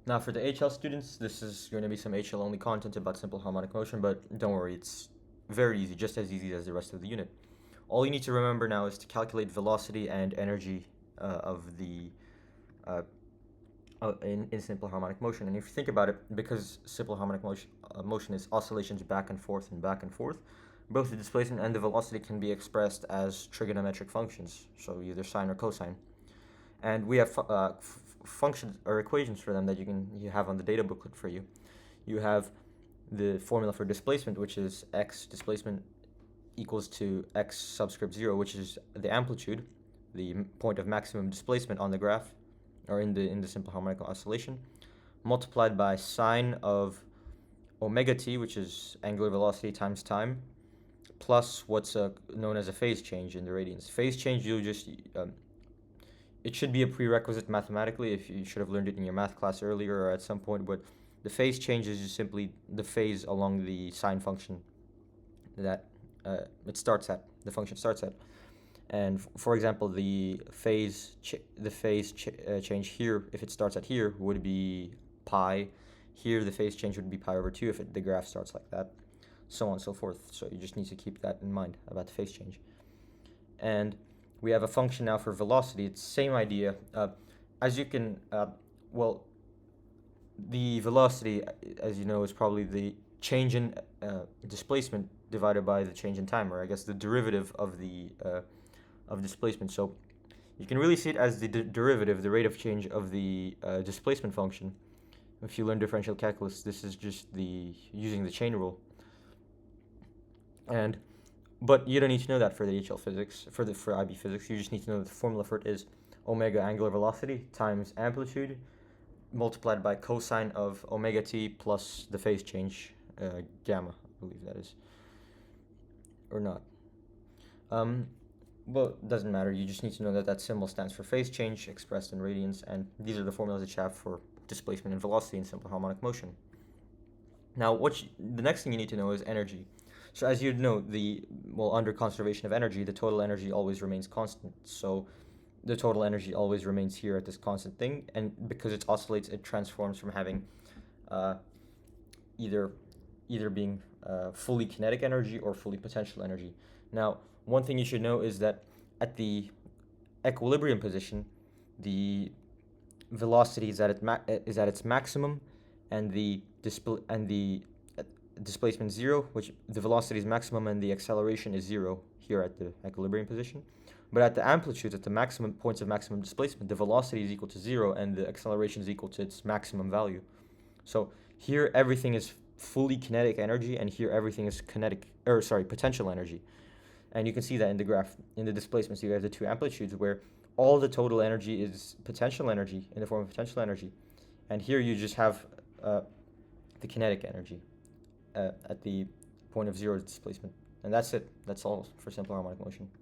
Now for the HL students, this is going to be some HL only content about simple harmonic motion, but don't worry, it's very easy, just as easy as the rest of the unit. All you need to remember now is to calculate velocity and energy of the in simple harmonic motion. And if you think about it, because simple harmonic motion is oscillations back and forth and back and forth, both the displacement and the velocity can be expressed as trigonometric functions, so either sine or cosine. And we have functions or equations for them that you have on the data booklet for you. You have the formula for displacement, which is x displacement equals to x subscript 0, which is the amplitude, the point of maximum displacement on the graph, or in the simple harmonic oscillation, multiplied by sine of omega t, which is angular velocity times time, plus what's known as a phase change in the radians. Phase change, you'll just it should be a prerequisite mathematically, if you should have learned it in your math class earlier or at some point, but the phase change is just simply the phase along the sine function that the function starts at. And for example, the phase change here, if it starts at here, would be pi. Here, the phase change would be pi over 2 if the graph starts like that, so on and so forth. So you just need to keep that in mind about the phase change. And we have a function now for velocity. It's the same idea. As you can, the velocity, as you know, is probably the change in displacement divided by the change in time, or I guess the derivative of the of displacement. So you can really see it as the derivative, the rate of change of the displacement function. If you learn differential calculus, this is just using the chain rule. But you don't need to know that for the HL physics, for IB physics. You just need to know that the formula for it is omega angular velocity times amplitude multiplied by cosine of omega t plus the phase change, gamma, I believe that is, or not. Well, it doesn't matter. You just need to know that that symbol stands for phase change expressed in radians, and these are the formulas that you have for displacement and velocity in simple harmonic motion. Now, the next thing you need to know is energy. So as you know, under conservation of energy, the total energy always remains constant. So the total energy always remains here at this constant thing, and because it oscillates, it transforms from having either being fully kinetic energy or fully potential energy. Now, one thing you should know is that at the equilibrium position, the velocity is at its maximum, and the displacement 0, which the velocity is maximum and the acceleration is 0 here at the equilibrium position. But at the amplitudes, at the maximum points of maximum displacement, the velocity is equal to 0 and the acceleration is equal to its maximum value. So here everything is fully kinetic energy, and here everything is potential energy. And you can see that in the graph, in the displacements, you have the two amplitudes where all the total energy is potential energy in the form of potential energy. And here you just have the kinetic energy at the point of 0 displacement. And that's it. That's all for simple harmonic motion.